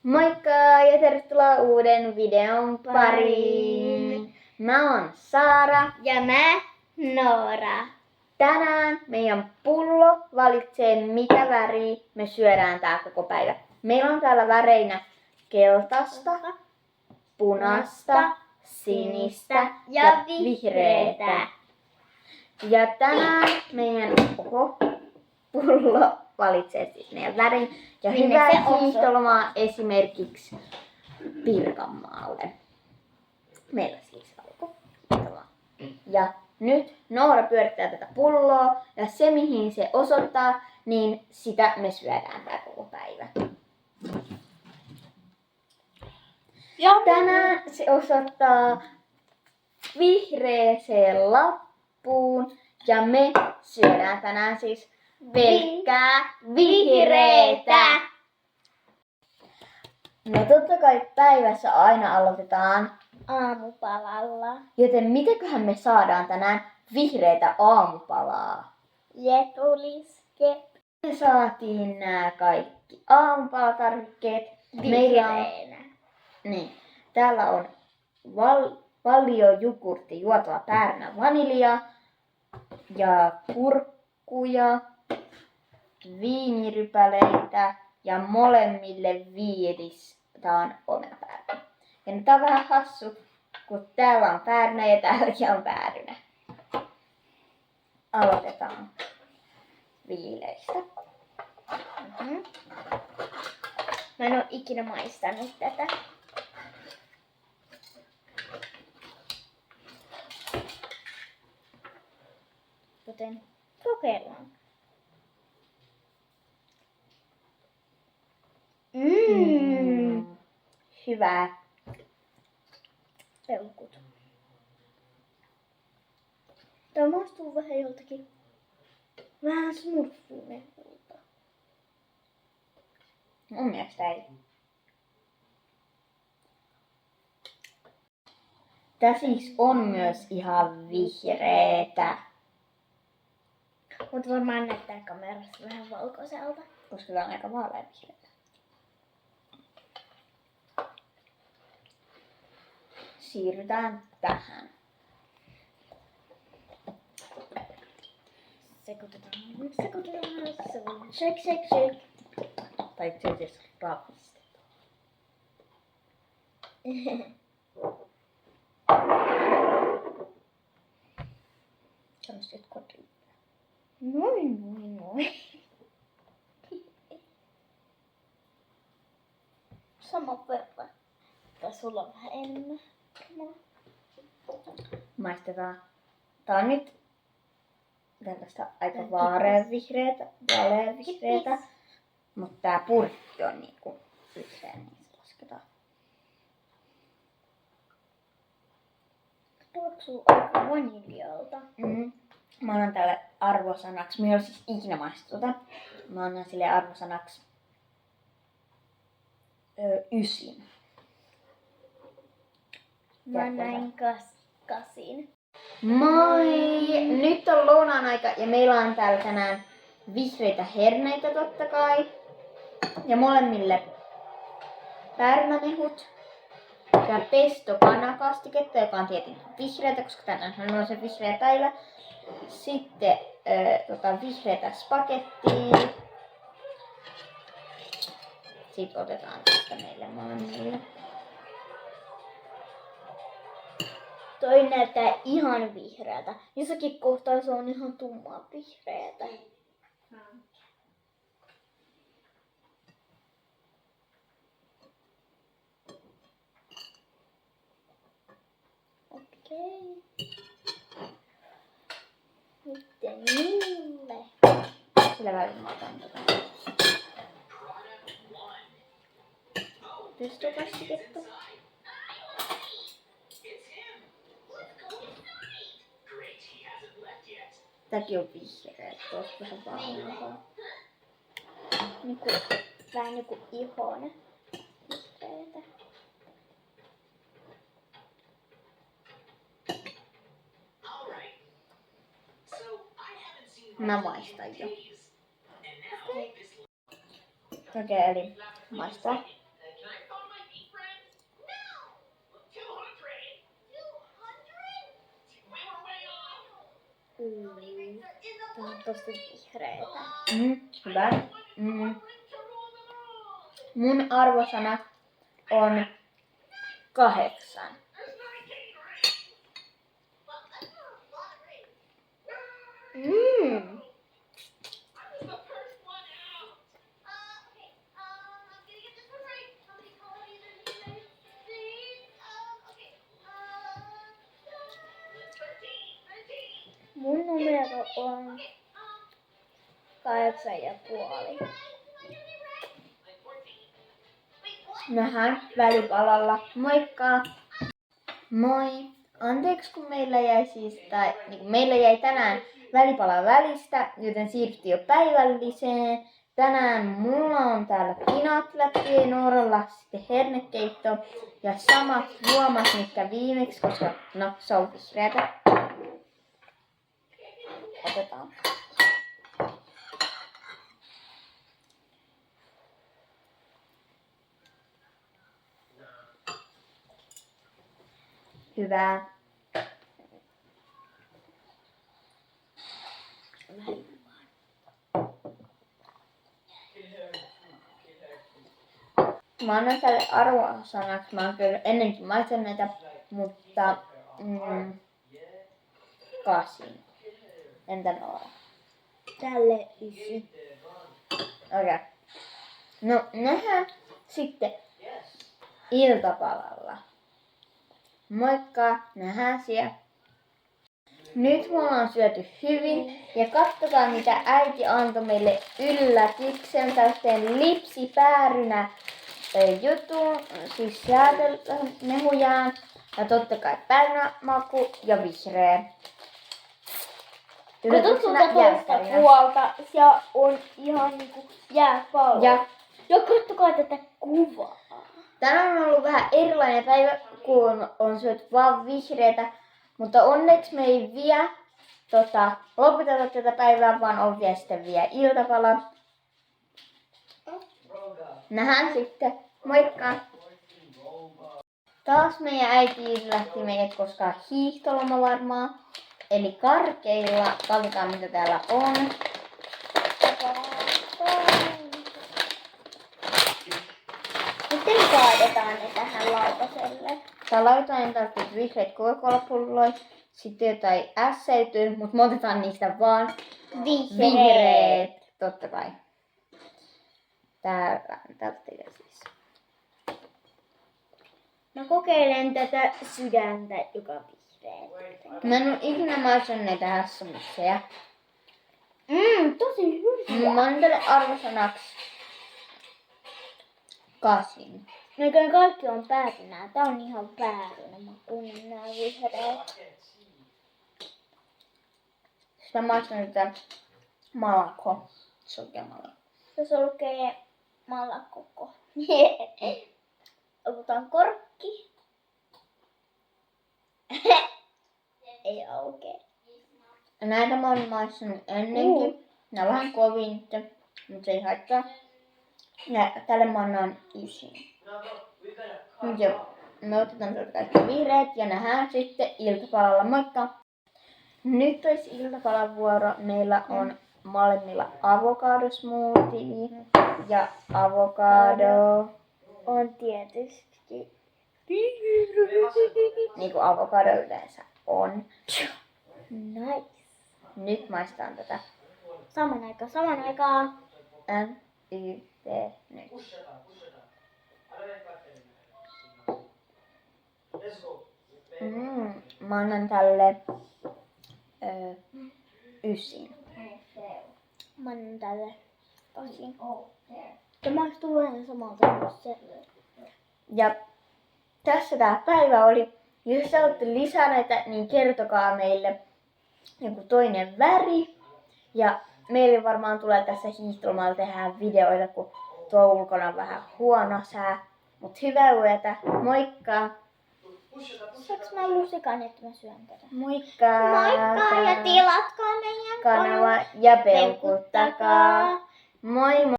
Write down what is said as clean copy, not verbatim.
Moikka ja tervetuloa uuden videon pariin. Mä oon Saara. Ja mä Noora. Tänään meidän pullo valitsee mitä väriä me syödään tää koko päivä. Meillä on täällä väreinä keltaista, punaista, sinistä ja vihreätä. Ja tänään meidän pullo valitsee siis meidän värin. Ja hyvää hiihtolomaa esimerkiksi Pirkanmaalle. Meillä siis alkoi hiihtolomaa. Ja nyt Noora pyörittää tätä pulloa ja se mihin se osoittaa, niin sitä me syödään tää koko päivä. Ja Tänään se osoittaa vihreeseen lappuun ja me syödään tänään siis pelkkää vihreetä. No totta kai päivässä aina aloitetaan, aamupalalla. joten mitäköhän me saadaan tänään vihreätä aamupalaa? Jetuliske. Me saatiin nämä kaikki aamupalatarvikkeet. Meillä on, niin, täällä on valio-jogurtti, juotava päärynä vanilja ja kurkkuja, viinirypäleitä ja molemmille viidis. Tää on omenapäärynä. Ja nyt tää on vähän hassu, kun täällä on päärynä ja täälläkin on päärynä. Aloitetaan viileistä. Mä en oo ikinä maistanut tätä. Joten kokeillaan. Hyvää. Peukut. Tää maistuu vähän joltakin. Vähän smurfumehulta. Mun mielestä ei. Tää siis on myös ihan vihreetä, Mut varmaan näyttää kamerassa vähän valkoiselta. koska tää on aika vaaleanvihreätä. Siirrytään tähän. Sekoitetaan. Shake. Tai itse asiassa ravistetaan. Sellaiset kotiin. Noin. Sama verran. Tai sulla on vähän enemmän. Maistetaan. Tää on nyt tällaista aika vaaleanvihreätä. Mutta tää purkki on niinku vihreä, niin se lasketaan. Tuoksuu aika vaniljalta. Mä annan tälle arvosanaksi. Mä en ole siis ikinä maistanut tätä. Mä annan sille arvosanaksi 9. Mä näin 8. Moi! Nyt on lounaan aika ja meillä on täällä tänään vihreitä herneitä totta kai. Ja molemmille päärynämehut. Ja pesto kanakastiketta, joka on tietenkin vihreätä, koska tänään on se vihreä päivä. Sitten vihreätä spagettia. Sitten otetaan tästä meille molemmille. Toi näyttää ihan vihreältä. Jossakin kohtaa se on ihan tummaa vihreältä. Okei. Nyt niille. Sillä välillä mä otan tätä pestokastiketta. Tämäkin on vihreä, tuossa vähän vaaleaa. Vähän niinku ihone. Vihreätä. Mä maistan jo. Okei, eli maistaa. Tää on tosi vihreetä. Hyvä. Mun arvosana on 8. Mun numero on 8,5. Nähdään välipalalla. Moikka! Moi! Anteeksi kun meillä jäi meillä jäi tänään välipala välistä, joten siirryttiin jo päivälliseen. Tänään mulla on täällä pinatläppiä ja Nooralla sitten hernekeitto ja samat juomat, mitkä viimeksi, koska se on vihreätä. Otetaan. Hyvä. Mä annan tälle arvosanaksi. Mä oon kyllä ennenkin maistanut näitä, mutta 8. Entä Noora? Tälle 9. Okei. No nähdään sitten iltapalalla. Moikka, nähdään siellä. Nyt me ollaan syöty hyvin ja katsokaa mitä äiti antoi meille yllätyksen tällaisen lipsipäärynä jutun, siis säätelmehujaan ja totta kai päärynämaku ja vihreä. Kato tuolta toista puolta, siellä on ihan niinku jääpallo. Ja katsokaa tätä kuvaa. tänään on ollut vähän erilainen päivä, kun on syöty vaan vihreätä, mutta onneksi me ei vielä lopeteta tätä päivää, vaan on vielä sitten vielä iltapala. Nähdään sitten. Moikka! Taas meidän äiti yllätti meidät, koska hiihtoloma varmaan. Eli karkeilla. Katsotaan mitä täällä on. Sitten me kaadetaan ne tähän lautaselle. Täällä on jotain tällaiset vihreät Coca-Cola-pulloja. Sitten jotain ässeytyy, mutta me otetaan niistä vaan vihreät. Totta kai. Täältä siis. Mä kokeilen tätä sydäntä, joka on vihreä. Mä en oo ikinä maistanut näitä hässämisseja. Tosi hyvä. Mä annan tälle arvosanaksi 8. Näköjään kaikki on päärynää. Tää on ihan päärynä makuinen nää vihreät. Sitä maistan tätä malakko. Sokemalakko. Tässä lukee malakoko. Otetaan korkki. Ei aukee. Näitä mä oon maistanut ennenkin. Nää on vähän kovin, mutta se ei haittaa. Ja tälle mä annan 9. Joo. Me otetaan täältä kaikki vihreät ja nähdään sitten iltapalalla. Moikka! Nyt olisi iltapalan vuoro. Meillä on molemmilla avokadosmoothie ja avokado. On tietysti. Niin kuin avokado yleensä on. Nice. Nyt maistaan tätä. Saman aikaan. NYT nyt. Mä annan tälle 9. Mä annan tälle 8. Tämä maistuu vähän samalta kuin se. Ja tässä tää päivä oli. Jos te olette lisää näitä, niin kertokaa meille joku toinen väri. Ja meille varmaan tulee tässä hiihtolomalla tehdä videoita, kun tuo ulkona on vähän huono sää. Mut hyvää yötä. Moikka! Saanko mä lusikan, että mä syön tätä? Moikka! Moikka ja tilatkaa meidän Kanava ja peukuttakaa. Moi moi!